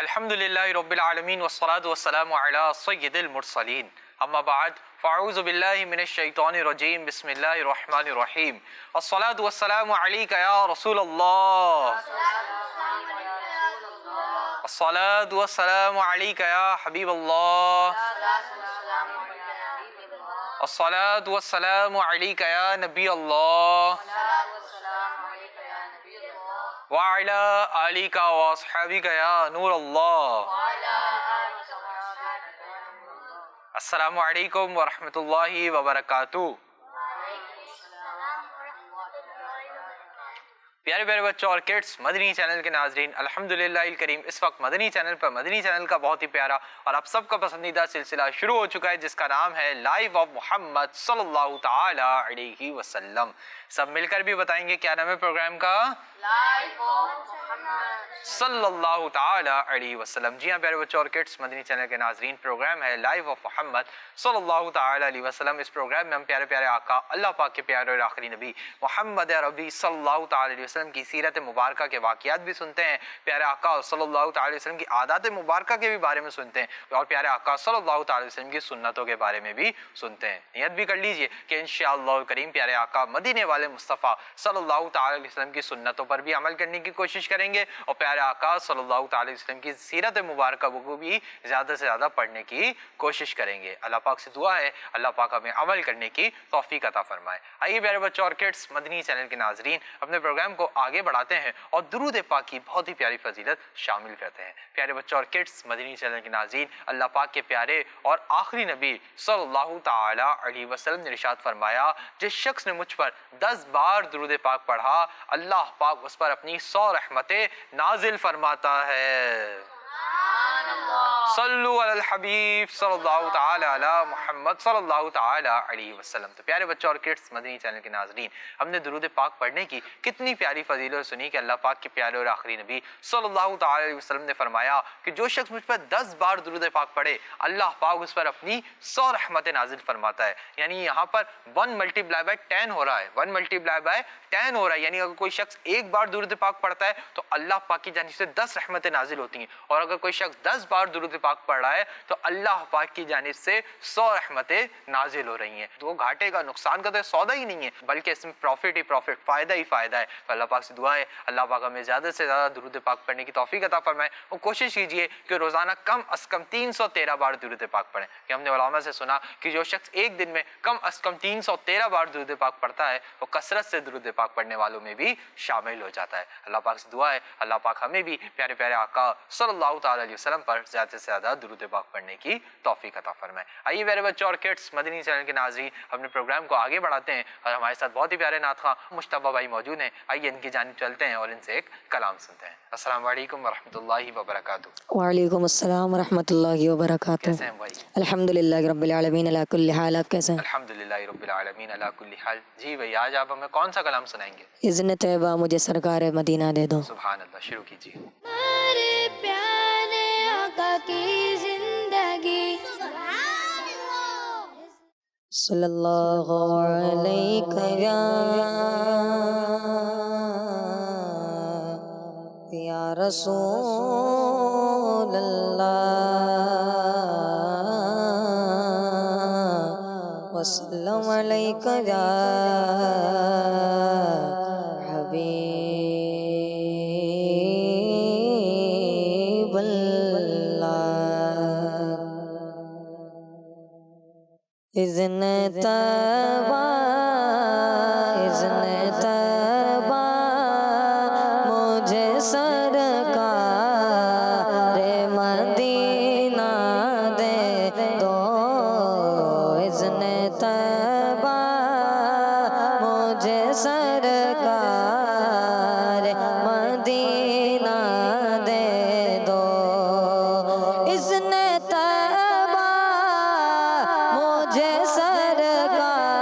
अल्हम्दुलिल्लाहि रब्बिल आलमीन वस्सलातु वस्सलामु अला सय्यिदिल मुरसलीन अम्मा बाद फ़अऊज़ु बिल्लाहि मिनश शैतानिर रजीम बिस्मिल्लाहिर रहमानिर रहीम अस्सलातु वस्सलामु अलैका या रसूलल्लाह अस्सलातु वस्सलामु अलैका या हबीबल्लाह अस्सलातु वस्सलामु अलैका या नबी अल्लाह व अला आलिका व अस्हाबिका या नूर अल्लाह। अस्सलामु अलैकुम व रहमतुल्लाहि व बरकातुहू। प्यारे प्यारे बच्चों और किड्स, मदनी चैनल के नाजरीन, अल्हम्दुलिल्लाहिल करीम इस वक्त मदनी चैनल पर मदनी चैनल का बहुत ही प्यारा और आप सबका पसंदीदा सिलसिला शुरू हो चुका है जिसका नाम है लाइफ ऑफ मोहम्मद सल्लल्लाहु ताला अलैहि वसल्लम। सब मिलकर भी बताएंगे क्या नाम है प्रोग्राम का? लाइफ ऑफ मोहम्मद सल्लल्लाहु ताला अलैहि वसल्लम। जी हाँ प्यारे बच्चों और किड्स, मदनी चैनल के नाजरीन, प्रोग्राम है लाइफ ऑफ मोहम्मद सल्लल्लाहु ताला अलैहि वसल्लम। इस प्रोग्राम में हम प्यारे प्यारे आका अल्लाह पाक के प्यारे और आखिरी नबी मोहम्मद अरबी सल्लल्लाहु ताला अलैहि वसल्लम की सीरत मुबारक के वाक़ियात भी सुनते हैं, प्यारे आका सल्लल्लाहु ताला अलैहि वसल्लम की आदत मुबारक के भी बारे में सुनते हैं और प्यारे आका सल्लल्लाहु ताला अलैहि वसल्लम की सुन्नतों के बारे में भी सुनते हैं। नियत भी कर लीजिए कि इंशाअल्लाह करीम प्यारे आका मदीने वाले मुस्तफ़ा सल्लल्लाहु ताला अलैहि वसल्लम की सुन्नतों पर भी अमल करने की कोशिश करेंगे और प्यारे आका सल्लल्लाहु ताला अलैहि वसल्लम की सीरत मुबारक को भी ज़्यादा से ज़्यादा पढ़ने की कोशिश करेंगे। अल्लाह पाक से दुआ है अल्लाह पाक हमें अमल करने की तौफीक अता फरमाए। आइए प्यारे बच्चों और किड्स, मदनी चैनल के नाजरीन, अपने प्रोग्राम को आगे बढ़ाते हैं और दुरूद पाक की बहुत ही प्यारी फजीलत शामिल करते हैं। प्यारे बच्चों और किड्स, मदनी चैनल के नाज़रीन, अल्लाह पाक के प्यारे और आखिरी नबी सल्लल्लाहु ताला अलैहि वसल्लम ने इरशाद फरमाया, जिस शख्स ने मुझ पर 10 बार दुरूद पाक पढ़ा अल्लाह पाक उस पर अपनी 100 रहमतें नाजिल फरमाता है। सल्लु अलल हबीब सल्लल्लाहु ताला अला मुहम्मद सल्लल्लाहु ताला अलैहि वसल्लम। तो प्यारे बच्चों और किड्स, मदनी चैनल के नाजरीन, हमने दुरूद पाक पढ़ने की कितनी प्यारी फजीलत सुनी कि अल्लाह पाक के प्यारे और आखिरी नबी सल्लल्लाहु ताला अलैहि वसल्लम ने फरमाया कि जो शख्स मुझ पर 10 बार दुरूद पाक पढ़े अल्लाह पाक उस पर अपनी 100 रहमतें नाजिल फरमाता है। यानी यहाँ पर 1 मल्टीप्लाई बाय 10 हो रहा है, 1 मल्टीप्लाई बाय 10 हो रहा है। यानी अगर कोई शख्स एक बार दुरूद पाक पढ़ता है तो अल्लाह पाक की जानिब से 10 रहमतें नाजिल होती हैं और अगर कोई शख्स 10 बार दुरूद पाक पढ़ रहा है तो अल्लाह पाक की जानिब से 100 रहमतें नाजिल हो रही हैं। तो घाटे का, नुकसान का तो सौदा ही नहीं है, बल्कि इसमें प्रॉफिट ही प्रॉफिट, फायदा ही फायदा है। तो अल्लाह पाक से दुआ है अल्लाह पाक हमें ज़्यादा से ज़्यादा दुरूद पाक पढ़ने की तौफीक अता फरमाए और कोशिश कीजिए कि रोज़ाना कम अज़ कम 313 बार दुरूद पाक पढ़ें। कि हमने उलमा से सुना कि जो शख्स एक दिन में कम अज़ कम 313 बार दुरूद पाक पढ़ता है वो कसरत से दुरूद पाक पढ़ने वालों में भी शामिल हो जाता है। अल्लाह पाक से दुआ है अल्लाह पाक हमें भी प्यारे प्यारे आका सल्लल्लाहु ताला अलैहि वसल्लम पर ज़्यादा से ज़्यादा दुरूद पाक पढ़ने की तौफीक अता फरमाए। आइए मेरे बच्चों और किड्स, मदनी चैनल के नाज़रीन, अपने प्रोग्राम को आगे बढ़ाते हैं और हमारे साथ बहुत ही प्यारे नात ख़्वां मुश्तबा भाई मौजूद हैं। आइए इनकी जानिब चलते हैं और इनसे एक कलाम सुनते हैं। अस्सलाम वालेकुम व रहमतुल्लाहि व बरकातुहू। वालेकुम अस्सलाम व रहमतुल्लाहि व बरकातुहू। कैसे हैं भाई? अल्हम्दुलिल्लाहि रब्बिल आलमीन अला कुल्ली हाल। आप कैसे हैं? अल्हम्दुलिल्लाहि रब्बिल आलमीन अला कुल्ली हाल। जी भाई, आज आप हमें कौन सा कलाम सुनाएंगे? इज़्न तैयबा मुझे सरकार मदीना दे दो। सुभान अल्लाह, शुरू कीजिए। मेरे प्यारे आका की जिंदगी सल्लल्लाहु अलैहि या रसूल अल्लाह वसल्लम अलैका या हबीब अल्लाह। इज़्न तैयबा मुझे सरकार मदीना दे दो। इज़्न तैयबा मुझे सरकार मदीना दे दो। इज़्न तैयबा मुझे सरकार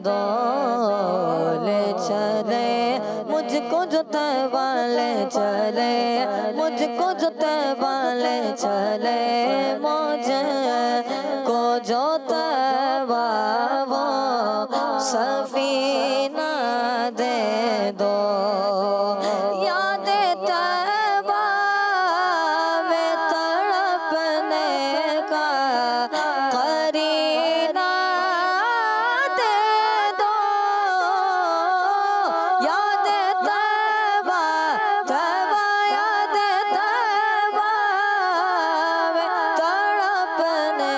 دو لے چلے مجھ کو جو طیبہ لے چلے مجھ کو جو طیبہ لے چلے مجھے کو جو طیبہ وہ سفینہ دے دو یاد طیبہ میں تڑپنے کا قرینہ دے دو یاد طیبہ طیبہ یاد طیبہ میں تڑپنے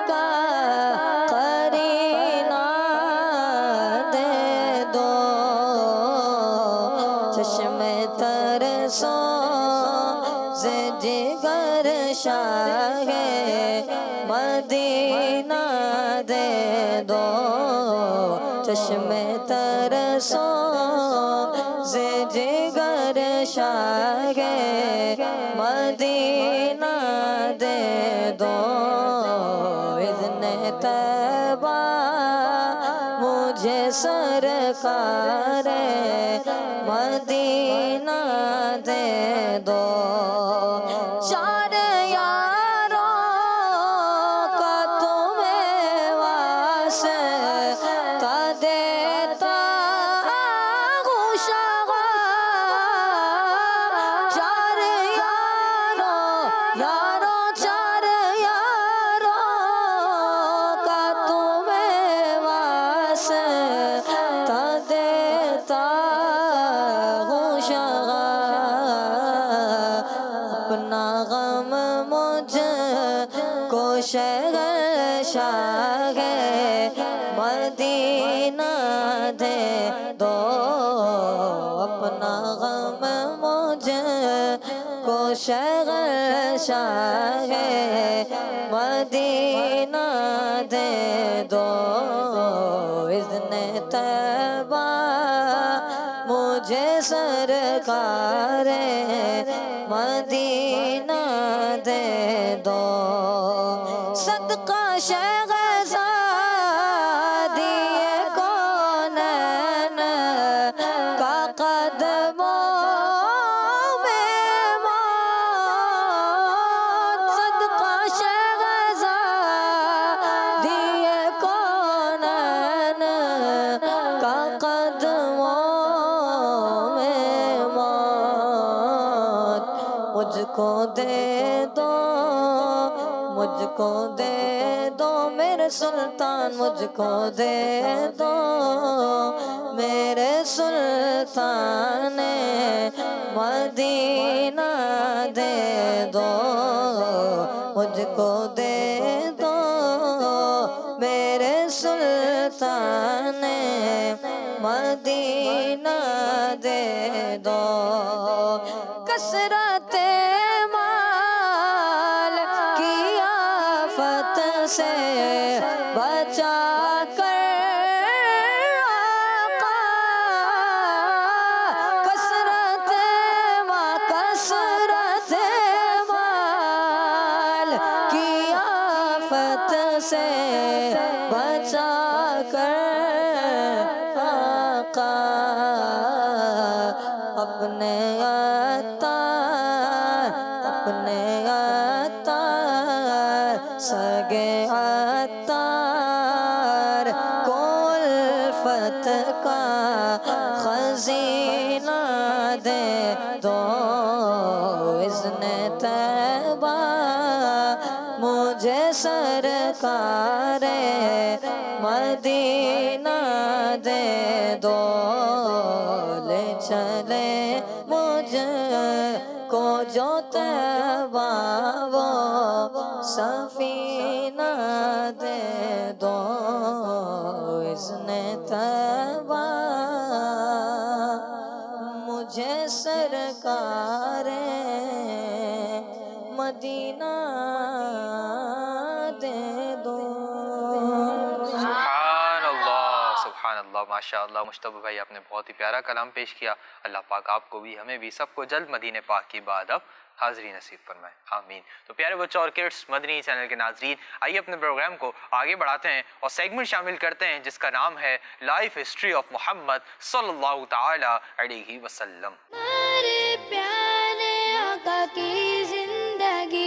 کا قرینہ دے دو چشم ترسوں سے جگر شاہ مدینہ دے دو چشم ترسوں سے جگر شاہ مدینہ دے دو اذن طیبہ مجھے سرکار مدینہ دے دو چار یاروں کا تمہیں واسطہ دیتا ہوں شاہ چار یاروں چار یاروں کا تمہیں واسطہ دیتا ہوں شاہ اپنا غم مجھ کو شہنشاہ مدینہ دے دو اپنا غم مجھ کو شہنشاہ مدینہ دے دو اذن طیبہ مجھے سرکار مدینہ دے دو صدقہ شہزادی کونین کا قدموں میں موت صدقہ شہزادی کونین کا قدموں میں موت مجھ کو دے دو مجھ کو دے دو میرے سلطان مجھ کو دے دو میرے سلطان مدینہ دے دو مجھ کو دے دو میرے سلطان مدینہ دے دو کثرت مال کی آفت سے بچا کر آقا کثرت مال کی آفت سے بچا کر آقا اپنے عطار سگے عطار کو الفت کا خزینہ دے دو اذن طیبہ مجھے سرکار مدینہ دے دو لے چلے مجھ کو جو طیبہ وہ سفینہ دے دو اذن طیبہ مجھے سرکار مدینہ دے دو سبحان اللہ सुभान अल्लाह, माशा अल्लाह। मुश्तबा भाई आपने बहुत ही प्यारा कलाम पेश किया। अल्लाह पाक आपको भी हमें भी सबको जल्द मदीने पाक की बादब हाज़री नसीब फरमाए, आमीन। तो प्यारे बच्चों और किड्स मदनी चैनल के नाज़रीन, आइए अपने प्रोग्राम को आगे बढ़ाते हैं और सेगमेंट शामिल करते हैं जिसका नाम है लाइफ हिस्ट्री ऑफ मोहम्मद सल्लल्लाहु ताला अलैहि वसल्लम। हमारे प्यारे आका की जिंदगी।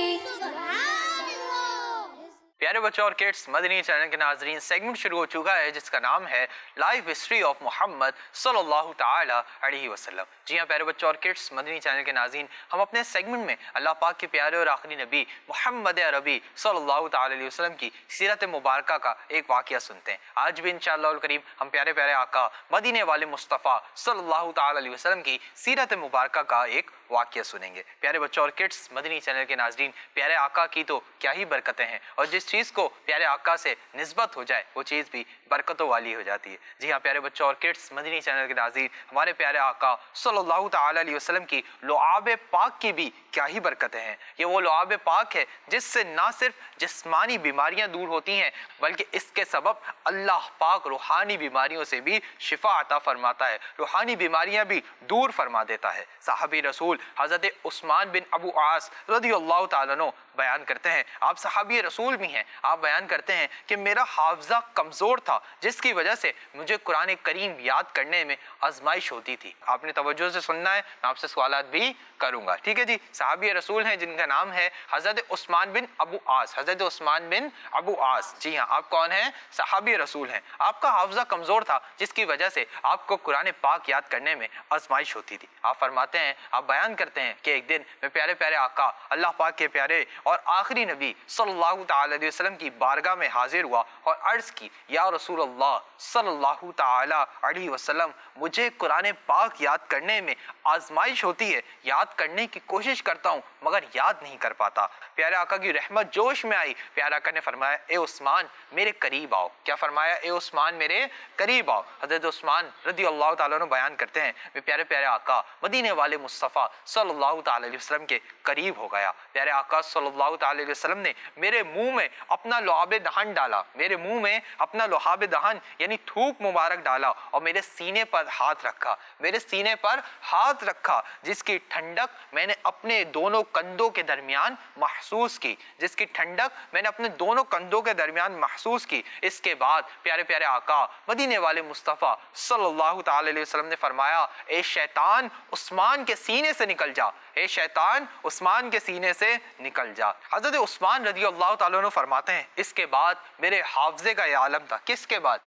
प्यारे बच्चों और किड्स मदनी चैनल के नाज़रीन, सेगमेंट शुरू हो चुका है जिसका नाम है लाइफ हिस्ट्री ऑफ मोहम्मद सल्लल्लाहु ताला अलैहि वसल्लम। जी हाँ प्यारे बच्चों और किड्स मदनी चैनल के नाज़रीन, हम अपने सेगमेंट में अल्लाह पाक के प्यारे और आखिरी नबी मोहम्मद अरबी सल्लल्लाहु ताला अलैहि वसल्लम की सीरत मुबारका का एक वाक़या सुनते हैं। आज भी इंशाअल्लाह करीम हम प्यारे प्यारे आका मदीने वाले मुस्तफ़ा सल्लल्लाहु ताला अलैहि वसल्लम की सीरत मुबारका का एक वाक़या सुनेंगे। प्यारे बच्चों और किड्स मदनी चैनल के नाज़रीन, प्यारे आका की तो क्या ही बरकतें हैं, और जिस चीज़ को प्यारे आका से निस्बत हो जाए वो चीज़ भी बरकतों वाली हो जाती है। जी हाँ प्यारे बच्चों और किड्स मदनी चैनल के नाज़रीन, हमारे प्यारे आका सल्लल्लाहु ताला अलैहि वसल्लम की लुआब पाक की भी क्या ही बरकतें हैं। ये वो लुआब पाक है जिससे ना सिर्फ जिस्मानी बीमारियां दूर होती हैं बल्कि इसके सबब अल्लाह पाक रूहानी बीमारियों से भी शिफा अता फरमाता है, रूहानी बीमारियां भी दूर फरमा देता है। साहबी रसूल हज़रत उस्मान बिन अबू आस रज़ियल्लाहु ताला अन्हु बयान करते हैं, आप सहाबी रसूल भी हैं, आप बयान करते हैं कि मेरा हाफजा कमज़ोर था जिसकी वजह से मुझे कुरान करीम याद करने में आजमाइश होती थी। आपने तवज्जो से सुनना है, मैं आपसे सवालात भी करूंगा, ठीक है जी। सहाबी रसूल हैं जिनका नाम है हज़रत उस्मान बिन अबू आस, हज़रत उस्मान बिन अबू आस। जी हाँ, आप कौन हैं? सहाबी रसूल हैं। आपका हाफजा कमज़ोर था जिसकी वजह से आपको कुरान पाक याद करने में आजमाइश होती थी। आप फरमाते हैं, आप बयान करते हैं कि एक दिन मैं प्यारे प्यारे आका अल्लाह पाक के प्यारे और आखिरी नबी सल्लल्लाहु ताला अलैहि वसल्लम की बारगाह में हाजिर हुआ और अर्ज़ की, या रसूल अल्लाह सल्लल्लाहु ताला अलैहि वसल्लम, मुझे कुरान पाक याद करने में आजमाइश होती है, याद करने की कोशिश करता हूँ मगर याद नहीं कर पाता। प्यारे आका की रहमत जोश में आई, प्यारे आका ने फरमाया, ए उस्मान मेरे करीब आओ। क्या फरमाया? ए उस्मान मेरे करीब आओ। हज़रत उस्मान रज़ियल्लाहु ताला अन्हु बयान करते हैं, वे प्यारे प्यारे आका मदीने वाले मुस्तफ़ा सल्लल्लाहु ताला अलैहि वसल्लम के करीब हो गया। प्यारे आका सल्लल्लाहु ताला अलैहि वसल्लम ने मेरे मुंह में अपना लुआब दहन डाला, मेरे मुंह में अपना लुआब दहन यानी थूक मुबारक डाला और मेरे सीने पर हाथ रखा, मेरे सीने पर हाथ रखा, जिसकी ठंडक मैंने अपने दोनों कंधों के दरमियान महसूस की, जिसकी ठंडक मैंने अपने दोनों कंधों के दरमियान महसूस की। इसके बाद प्यारे प्यारे आका मदीने वाले मुस्तफ़ा सल्लल्लाहु ताला अलैहि वसल्लम ने फरमाया, ए शैतान उस्मान के सीने से निकल जा, ए शैतान उस्मान के सीने से निकल जा। हज़रत उस्मान रज़ियल्लाहु ताला अन्हु फरमाते हैं, इसके बाद मेरे हाफ़ज़े का ये आलम था। किसके बाद?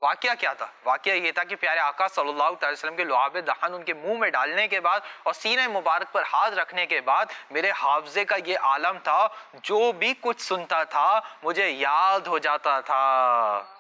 वाक़या क्या था? वाक़या ये था कि प्यारे आका सल्लल्लाहु अलैहि वसल्लम के लुआब दहन उनके मुंह में डालने के बाद और सीने मुबारक पर हाथ रखने के बाद मेरे हाफ़ज़े का ये आलम था, जो भी कुछ सुनता था मुझे याद हो जाता था।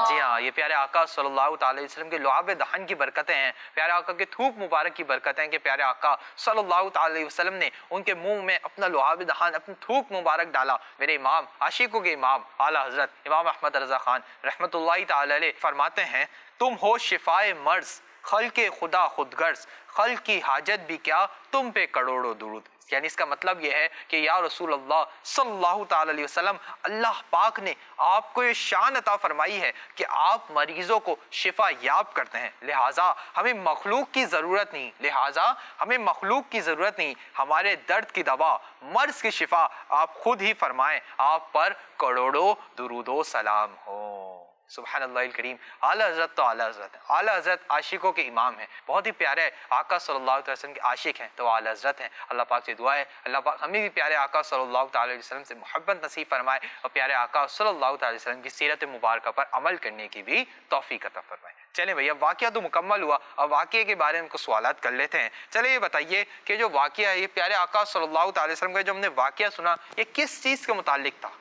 जी हाँ, ये प्यारे आका सल्लल्लाहु अलैहि वसल्लम के लुआब दहन की बरकतें हैं, प्यारे आका के थूक मुबारक की बरकतें हैं कि प्यारे आका सल्लल्लाहु अलैहि वसल्लम ने उनके मुंह में अपना लुआब दहन, अपना थूक मुबारक डाला। मेरे इमाम आशिकों के इमाम आला हज़रत इमाम अहमद रज़ा खान रहमतुल्लाहि ताला अलैह फरमाते हैं, तुम हो शिफाए मर्ज़, खल्क़े खुदा खुद गर्ज़, खल्क़ की हाजत भी क्या तुम पे करोड़ों दुरूद। यानी इसका मतलब यह है कि या रसूल अल्लाह सल्लल्लाहु ताला अलैहि वसल्लम, अल्लाह पाक ने आपको ये शान अता फरमाई है कि आप मरीजों को शिफा याब करते हैं, लिहाजा हमें मखलूक की ज़रूरत नहीं, लिहाजा हमें मखलूक की ज़रूरत नहीं, हमारे दर्द की दवा, मर्ज़ की शिफा आप खुद ही फरमाएं, आप पर करोड़ों दुरूदो सलाम हो। सुभान अल्लाहिल करीम। आला हज़रत तो आला हज़रत है, आला हज़रत आशिकों के इमाम हैं, बहुत ही प्यारे आका सल्लल्लाहु अलैहि वसल्लम के आशिक हैं, तो आला हज़रत हैं। अल्लाह पाक से दुआ है अल्लाह पाक हमें भी प्यारे आका सल्लल्लाहु अलैहि वसल्लम से मोहब्बत नसीब फरमाए और प्यारे आका सल्लल्लाहु अलैहि वसल्लम की सीरत मुबारक पर अमल करने की भी तौफीक अता फरमाए। चलें भैया, वाक़या तो मुकम्मल हुआ, अब वाक़े के बारे में कुछ सवालात कर लेते हैं। चलिए ये बताइए कि जो वाक़या है, ये प्यारे आका सल्लल्लाहु अलैहि वसल्लम का जो हमने वाक़या सुना, ये किस चीज़ के मुताल्लिक था?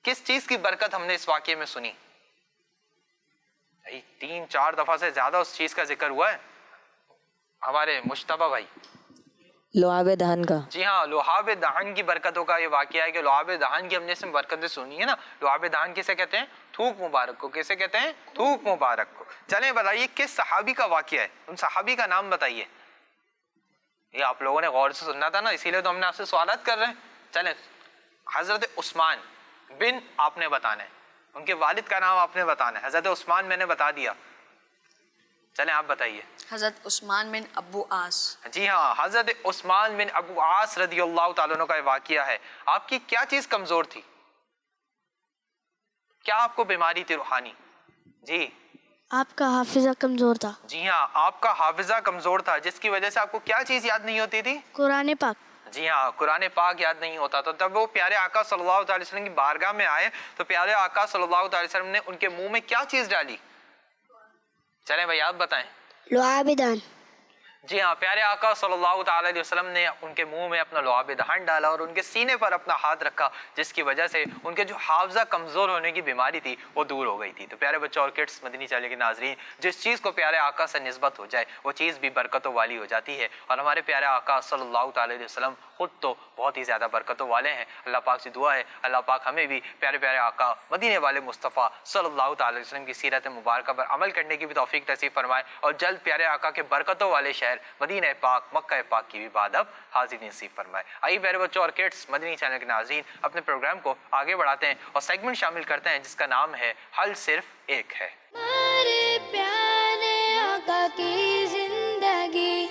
किस चीज़ की बरकत हमने इस वाक़े में सुनी? 3-4 दफा से ज्यादा उस चीज का जिक्र हुआ है हमारे मुश्तबा भाई। लुआब दहन का? जी हाँ, लुआब दहन की बरकतों का ये वाक़या है कि लुआब दहन की हमने इसमें बरकतें सुनी है ना। लुआब दहन किसे कहते हैं? थूक मुबारक को। किसे कहते हैं? थूक मुबारक को। चलें बताइए किस सहाबी का वाक़या है, उन सहाबी का नाम बताइए। ये आप लोगों ने गौर से सुनना था ना, इसीलिए तो हमने आपसे सवालात कर रहे हैं। चलें, हजरत उस्मान बिन आपने बताना है, ان کے والد کا نام آپ نے بتانا ہے. حضرت عثمان میں نے بتا دیا, چلیں آپ بتائیے. حضرت عثمان بن ابو عاص. جی ہاں, حضرت عثمان بن ابو عاص رضی اللہ تعالیٰ عنہ کا یہ واقعہ ہے. آپ کی کیا چیز کمزور تھی؟ کیا آپ کو بیماری تھی روحانی؟ جی آپ کا حافظہ کمزور تھا. جی ہاں, آپ کا حافظہ کمزور تھا, جس کی وجہ سے آپ کو کیا چیز یاد نہیں ہوتی تھی؟ قرآن پاک. جی ہاں, قرآن پاک یاد نہیں ہوتا. تو تب وہ پیارے آقا صلی اللہ علیہ وسلم کی بارگاہ میں آئے تو پیارے آقا صلی اللہ علیہ وسلم نے ان کے منہ میں کیا چیز ڈالی؟ چلیں بھائی آپ بتائیں. لعاب دہن. جی ہاں, پیارے آقا صلی اللہ تعالیٰ علیہ وسلم نے ان کے منہ میں اپنا لعاب دہن ڈالا اور ان کے سینے پر اپنا ہاتھ رکھا, جس کی وجہ سے ان کے جو حافظہ کمزور ہونے کی بیماری تھی وہ دور ہو گئی تھی. تو پیارے بچوں اور کڈس مدنی چینل کے ناظرین, جس چیز کو پیارے آقا سے نسبت ہو جائے وہ چیز بھی برکتوں والی ہو جاتی ہے, اور ہمارے پیارے آقا صلی اللہ تعالیٰ علیہ وسلم خود تو بہت ہی زیادہ برکتوں والے ہیں. اللہ پاک سے دعا ہے اللہ پاک ہمیں بھی پیارے پیارے آقا مدینے والے مصطفیٰ صلی اللہ تعالیٰ علیہ وسلم کی سیرت مبارکہ پر عمل کرنے کی بھی توفیق نصیب فرمائے, اور جلد پیارے آقا کے برکتوں والے شہر مدینہ پاک مکہ پاک کی بھی بعد اب حاضری نصیب فرمائے. آئیے پیارے بچوں اور کڈس مدنی چینل کے ناظرین, اپنے پروگرام کو آگے بڑھاتے ہیں اور سیگمنٹ شامل کرتے ہیں جس کا نام ہے حل صرف ایک ہے. ہمارے پیارے آقا کی زندگی.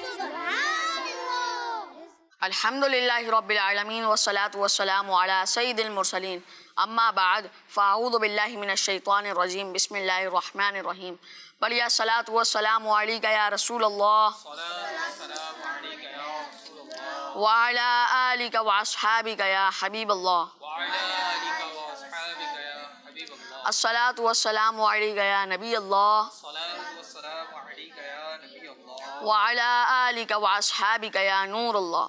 الحمدللہ رب العالمین والصلاة والسلام علی سید المرسلین, اما بعد فاعوذ باللہ من الشیطان الرجیم, بسم اللہ الرحمن الرحیم. بلی الصلاة والسلام علیکہ یا رسول اللہ وعلی آلک واصحابک یا حبیب اللہ. الصلاة والسلام علیکہ یا نبی اللہ وعلی آلک واصحابک یا نور اللہ.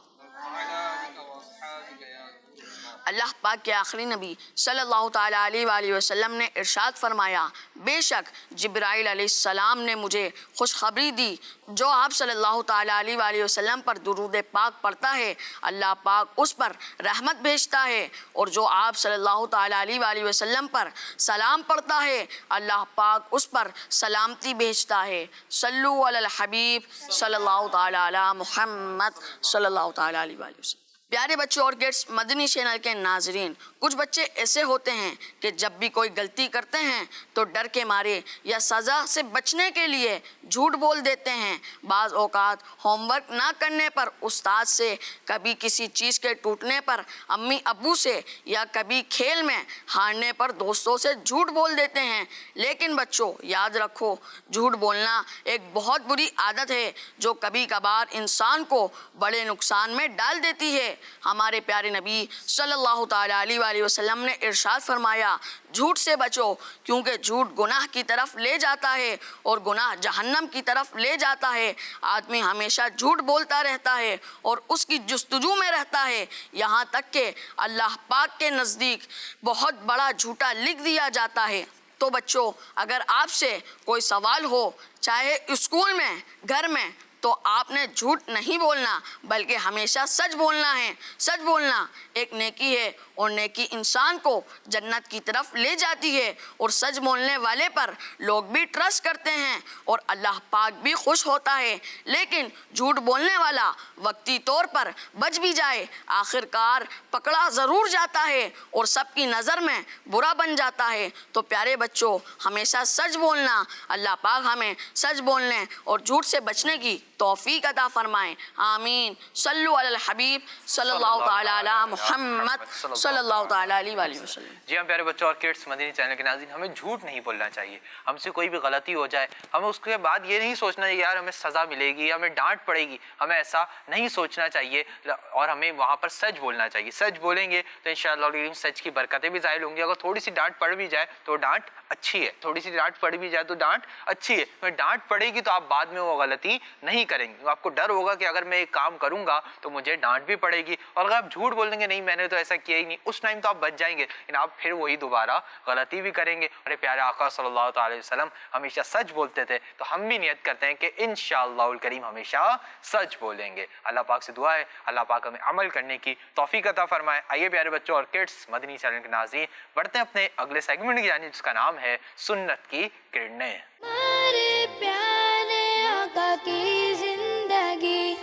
اللہ پاک کے آخری نبی صلی اللہ تعالیٰ علیہ وآلہ وسلم نے ارشاد فرمایا, بے شک جبرائیل علیہ السلام نے مجھے خوشخبری دی, جو آپ صلی اللہ تعالیٰ علیہ وآلہ وسلم پر درود پاک پڑھتا ہے اللہ پاک اس پر رحمت بھیجتا ہے, اور جو آپ صلی اللہ تعالیٰ علیہ وآلہ وسلم پر سلام پڑھتا ہے اللہ پاک اس پر سلامتی بھیجتا ہے. صلو علی الحبیب صلی اللہ تعالیٰ علی محمد صلی اللہ تعالیٰ علیہ وآلہ وسلم. پیارے بچوں اور کڈس مدنی چینل کے ناظرین, کچھ بچے ایسے ہوتے ہیں کہ جب بھی کوئی غلطی کرتے ہیں تو ڈر کے مارے یا سزا سے بچنے کے لیے جھوٹ بول دیتے ہیں. بعض اوقات ہوم ورک نہ کرنے پر استاد سے, کبھی کسی چیز کے ٹوٹنے پر امی ابو سے, یا کبھی کھیل میں ہارنے پر دوستوں سے جھوٹ بول دیتے ہیں. لیکن بچوں یاد رکھو, جھوٹ بولنا ایک بہت بری عادت ہے جو کبھی کبھار انسان کو بڑے نقصان میں ڈال دیتی ہے. ہمارے پیارے نبی صلی اللہ تعالیٰ علیہ وآلہ وسلم نے ارشاد فرمایا, جھوٹ سے بچو کیونکہ جھوٹ گناہ کی طرف لے جاتا ہے اور گناہ جہنم کی طرف لے جاتا ہے. آدمی ہمیشہ جھوٹ بولتا رہتا ہے اور اس کی جستجو میں رہتا ہے, یہاں تک کہ اللہ پاک کے نزدیک بہت بڑا جھوٹا لکھ دیا جاتا ہے. تو بچوں اگر آپ سے کوئی سوال ہو, چاہے اسکول میں گھر میں, تو آپ نے جھوٹ نہیں بولنا بلکہ ہمیشہ سچ بولنا ہے. سچ بولنا ایک نیکی ہے اور نیکی انسان کو جنت کی طرف لے جاتی ہے, اور سچ بولنے والے پر لوگ بھی ٹرسٹ کرتے ہیں اور اللہ پاک بھی خوش ہوتا ہے. لیکن جھوٹ بولنے والا وقتی طور پر بچ بھی جائے, آخر کار پکڑا ضرور جاتا ہے اور سب کی نظر میں برا بن جاتا ہے. تو پیارے بچوں ہمیشہ سچ بولنا, اللہ پاک ہمیں سچ بولنے اور جھوٹ سے بچنے کی توفیق عطا فرمائیں. آمین. صلو علی الحبیب صلی اللہ تعالیٰ علی محمد صلی اللہ تعالیٰ علیہ وآلہ وسلم. جی ہم پیارے بچوں اور کڈس مدنی چینل کے ناظرین, ہمیں جھوٹ نہیں بولنا چاہیے. ہم سے کوئی بھی غلطی ہو جائے ہمیں اس کے بعد یہ نہیں سوچنا چاہیے یار ہمیں سزا ملے گی, ہمیں ڈانٹ پڑے گی, ہمیں ایسا نہیں سوچنا چاہیے, اور ہمیں وہاں پر سچ بولنا چاہیے. سچ بولیں گے تو انشاءاللہ سچ کی برکتیں بھی ظاہر ہوں گی. اگر تھوڑی سی ڈانٹ پڑ بھی جائے تو ڈانٹ اچھی ہے, تھوڑی سی ڈانٹ پڑ بھی جائے تو ڈانٹ اچھی ہے. ڈانٹ پڑے گی تو آپ بعد میں وہ غلطی نہیں کریں گے. آپ کو ڈر ہوگا کہ اگر میں ایک کام کروں گا تو مجھے ڈانٹ بھی پڑے گی, اور اگر آپ جھوٹ بول دیں گے نہیں میں نے تو ایسا کیا ہی نہیں, اس ٹائم تو آپ بچ جائیں گے, لیکن آپ پھر وہی دوبارہ غلطی بھی کریں گے. ہمارے پیارے آقا صلی اللہ تعالی وسلم ہمیشہ سچ بولتے تھے, تو ہم بھی نیت کرتے ہیں کہ انشاءاللہ الکریم ہمیشہ سچ بولیں گے. اللہ پاک سے دعا ہے اللہ پاک ہمیں عمل کرنے کی توفیق عطا فرمائے. آئیے پیارے بچوں اور کڈس مدنی چینل کے ناظرین بڑھتے ہیں اپنے اگلے سیگمنٹ کی جانب جس کا نام ہے سنت کی کرنیں. ہمارے پیارے آقا کی زندگی.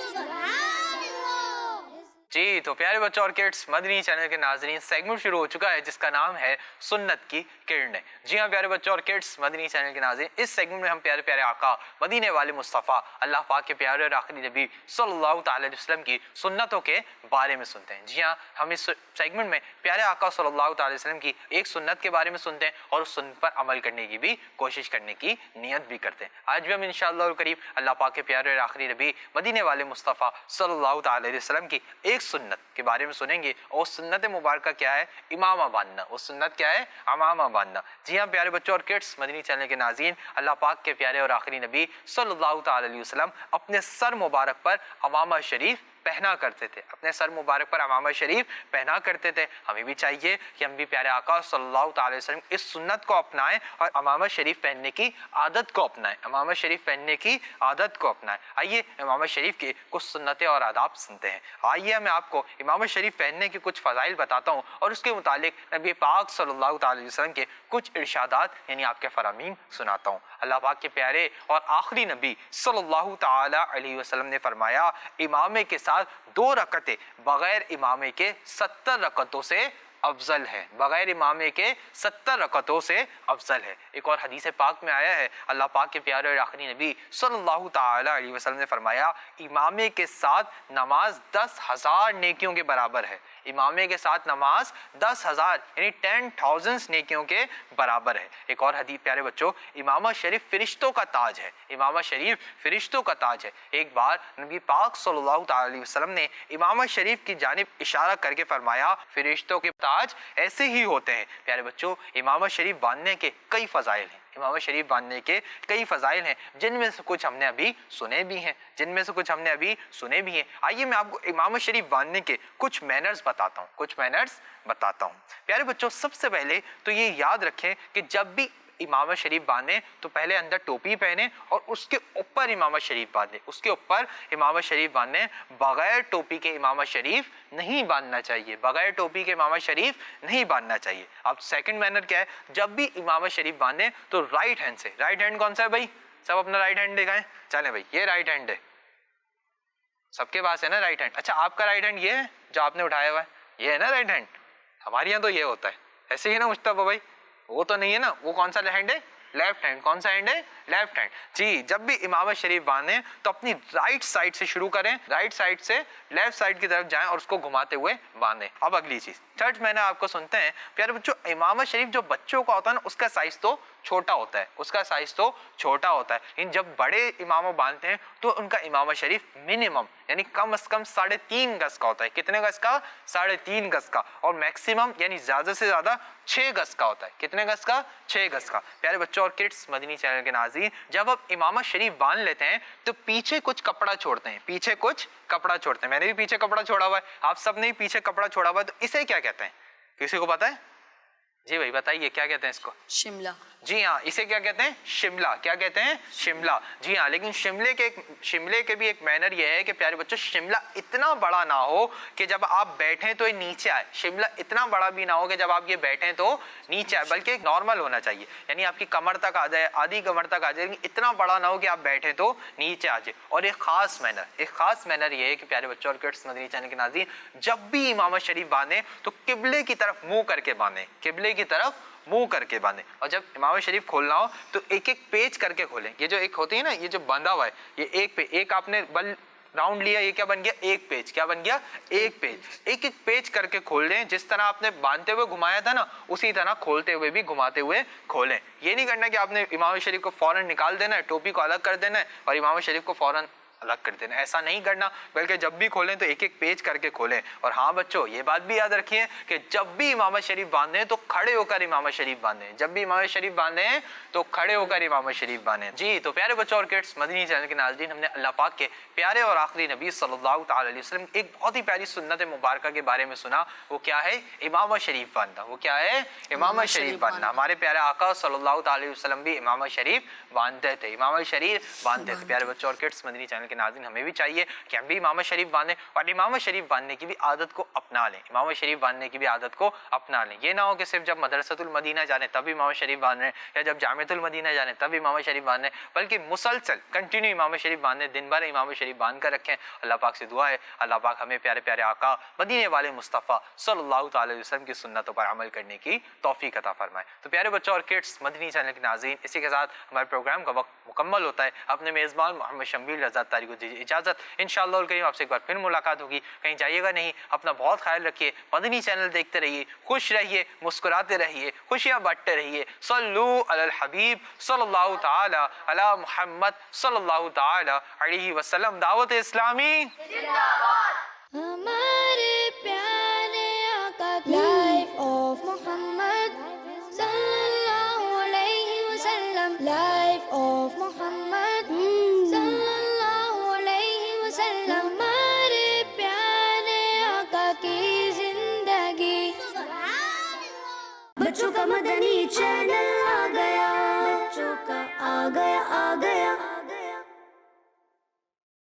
جی जी तो प्यारे बच्चों और किड्स, मदनी चैनल के नाजरीन, सेगमेंट शुरू हो चुका है जिसका नाम है सुन्नत की किरणें। जी हाँ प्यारे बच्चों और किड्स, मदनी चैनल के नाजरीन, इस सेगमेंट में हम प्यारे प्यारे आका मदीने वाले मुस्तफ़ा अल्लाह पाक के प्यारे और आखिरी नबी सल्लल्लाहु अलैहि वसल्लम की सुन्नतों के बारे में सुनते हैं। जी हाँ, हम इस सेगमेंट में प्यारे आका सल्लल्लाहु अलैहि वसल्लम की एक सुन्नत के बारे में सुनते हैं और उस सुन्नत पर अमल करने की भी कोशिश करने की नियत भी करते हैं। आज भी हम इंशाअल्लाह करीब अल्लाह पाक के प्यारे और आखिरी नबी मदीने वाले मुस्तफ़ा सल्लल्लाहु अलैहि वसल्लम की एक सुन्नत के बारे में सुनेंगे। और उस सुन्नत मुबारक क्या है? इमामा बांधना। उस सुन्नत क्या है? इमामा बांधना। जी हाँ प्यारे बच्चों और किड्स, मदनी चैनल के नाज़रीन, अल्लाह पाक के प्यारे और आखिरी नबी सल्लल्लाहु अलैहि वसल्लम अपने सर मुबारक पर इमामा शरीफ पहना करते थे। अपने सर मुबारक पर इमामा शरीफ पहना करते थे। हमें भी चाहिए कि हम भी प्यारे आका सल्लल्लाहु अलैहि वसल्लम इस सुन्नत को अपनाएं और इमामा शरीफ पहनने की आदत को अपनाएं। इमामा शरीफ पहनने की आदत को अपनाएं। आइए इमामा शरीफ के कुछ सुन्नतें और आदाब सुनते हैं। आइए मैं आपको इमामा शरीफ पहनने के कुछ फ़ज़ाइल बताता हूँ और उसके मुतालिक नबी पाक सल्लल्लाहु अलैहि वसल्लम के कुछ इरशादात यानी आपके फरामीन सुनाता हूँ। अल्लाह पाक के प्यारे और आखिरी नबी सल्लल्लाहु ताला अलैहि वसल्लम ने फरमाया, इमामे के साथ 2 रकतें बगैर इमामे के 70 रकतों से अफजल है। बगैर इमामे के 70 रकतों से अफजल है। एक और हदीस पाक में आया है, अल्लाह पाक के प्यारे और आखिरी नबी सल्लल्लाहु ताला अलैहि वसल्लम ने फरमाया, इमामे के साथ नमाज 10,000 नेकियों के बराबर है। इमामे के साथ नमाज 10,000 यानी 10,000 नेकियों के बराबर है। एक और हदीस प्यारे बच्चों, इमामा शरीफ फरिश्तों का ताज है। इमामा शरीफ फरिश्तों का ताज है। एक बार नबी पाक सल्लल्लाहु अलैहि वसल्लम ने इमामा शरीफ की जानिब इशारा करके फरमाया, फरिश्तों के ताज ऐसे ही होते हैं। प्यारे बच्चों, इमामा शरीफ बांधने के कई फ़ज़ाइल हैं। इमामा शरीफ बांधने के कई फ़ज़ाइल हैं जिनमें से कुछ हमने अभी सुने भी हैं। आइए मैं आपको इमामा शरीफ बांधने के कुछ मैनर्स बताता हूँ। प्यारे बच्चों, सबसे पहले तो ये याद रखें कि जब भी इमामा शरीफ बांधे तो पहले अंदर टोपी पहने और उसके ऊपर इमामा शरीफ बांधे। बगैर टोपी के इमामा शरीफ नहीं बांधना चाहिए। अब सेकंड मैनर क्या है? जब भी इमामा शरीफ बांधे तो राइट हैंड से, राइट हैंड कौन सा है भाई? सब अपना राइट हैंड दिखाएं। चलें भाई, ये राइट हैंड है, सबके पास है ना राइट हैंड? अच्छा, आपका राइट हैंड ये है जो आपने उठाया हुआ है, ये है ना राइट हैंड? हमारे यहाँ तो ये होता है, ऐसे ही ना मुश्ताफा भाई? वो तो नहीं है ना, वो कौन सा हैंड है? Left hand. कौन सा हैंड है? Left hand. जी, जब भी इमामा शरीफ बांधें तो अपनी राइट साइड से शुरू करें, राइट साइड से लेफ्ट साइड की तरफ जाएं और उसको घुमाते हुए बांधें। अब अगली चीज, थर्ड मैंने आपको सुनते हैं प्यारे बच्चों, इमामा शरीफ जो बच्चों का होता है ना, उसका साइज तो छोटा होता है, लेकिन जब बड़े इमामा बांधते हैं तो उनका इमामा शरीफ मिनिमम यानी कम से कम 3.5 गज का होता है। कितने गज का? 3.5 गज का। और मैक्सिमम यानी ज्यादा से ज्यादा 6 गज का होता है। कितने गज का? 6 गज का। प्यारे बच्चों और किड्स, मदनी चैनल के नाज़रीन, जब आप इमामा शरीफ बांध लेते हैं तो पीछे कुछ कपड़ा छोड़ते हैं। मैंने भी पीछे कपड़ा छोड़ा हुआ है, आप सब ने भी पीछे कपड़ा छोड़ा हुआ है। तो इसे क्या कहते हैं? किसी को पता है? जी भाई बताइए, क्या कहते हैं इसको? शिमला। जी हाँ, इसे क्या कहते हैं? शिमला। क्या कहते हैं? शिमला। जी हाँ, लेकिन शिमले के भी एक मैनर ये है कि प्यारे बच्चों, शिमला इतना बड़ा ना हो कि जब आप बैठें तो ये नीचे आए। शिमला इतना बड़ा भी ना हो कि जब आप ये बैठें तो नीचे आए, बल्कि नॉर्मल होना चाहिए, यानी आपकी कमर तक आ जाए, आधी कमर तक आ जाए, लेकिन इतना बड़ा ना हो कि आप बैठें तो नीचे आ जाए। और एक खास मैनर ये है कि प्यारे बच्चों और किड्स, मदनी चैनल के नाज़रीन, जब भी इमामा शरीफ बांधें तो किबले की तरफ मुंह करके बांधें। और जब इमामा शरीफ खोलना हो तो एक एक पेज करके खोलें। ये जो एक होती है ना, ये जो बंधा हुआ है, ये एक आपने बल राउंड लिया, ये क्या बन गया? एक पेज। क्या बन गया? एक पेज। एक एक पेज करके खोल दें। जिस तरह आपने बांधते हुए घुमाया था ना, उसी तरह खोलते हुए भी घुमाते हुए खोलें। ये नहीं करना कि आपने इमाम शरीफ को फौरन निकाल देना है, टोपी को अलग कर देना है और इमाम शरीफ को फौरन अलग कर देना, ऐसा नहीं करना, बल्कि जब भी खोलें तो एक एक पेज करके खोलें। और हाँ बच्चों, ये बात भी याद रखिए कि जब भी इमाम शरीफ बांधें तो खड़े होकर इमाम शरीफ बांधें। जी तो प्यारे बच्चों और किड्स, मदनी चैनल के नाज़रीन, हमने अल्लाह पाक के प्यारे और आखिरी नबी सल्लल्लाहु अलैहि वसल्लम एक बहुत ही प्यारी सुन्नत मुबारक के बारे में सुना। वो क्या है? इमामा शरीफ बांधना। हमारे प्यारे आका सल्लल्लाहु अलैहि वसल्लम भी इमामा शरीफ बांधते थे। प्यारे बच्चों और किड्स, मदनी चैनल के ناظرین ہمیں بھی چاہیے کہ ہم بھی امامت شریف باندھیں اور امامت شریف باندھنے کی بھی عادت کو اپنا لیں، امامت شریف باندھنے کی بھی عادت کو اپنا لیں۔ یہ نہ ہو کہ صرف جب مدرسۃ المدینہ جانے تب امامت شریف باندھ رہے ہیں یا جب جامعۃ المدینہ جانے تب امامت شریف باندھ رہے ہیں، بلکہ مسلسل کنٹینیو امامت شریف باندھیں، دن بھر امامت شریف باندھ کر رکھیں۔ اللہ پاک سے دعا ہے اللہ پاک ہمیں پیارے پیارے آقا مدینے والے مصطفیٰ صلی اللہ تعالی علیہ وسلم کی سنتوں پر عمل کرنے کی توفیق عطا فرمائے۔ تو پیارے بچوں اور کڈس، مدنی چینل کے ناظرین، اسی کے ساتھ ہمارے پروگرام کا وقت مکمل ہوتا ہے۔ اپنے میزبان محمد شمبیل رضا طاری کو دیجیے اجازت، انشاءاللہ الکریم آپ سے ایک بار پھر ملاقات ہوگی، کہیں جائیے گا نہیں، اپنا بہت خیال رکھیے، مدنی چینل دیکھتے رہیے، خوش رہیے، مسکراتے رہیے، خوشیاں بانٹتے رہیے۔ صلو علی الحبیب صلی اللہ تعالی علی محمد صلی اللہ تعالی علیہ وسلم۔ دعوت اسلامی ہمارا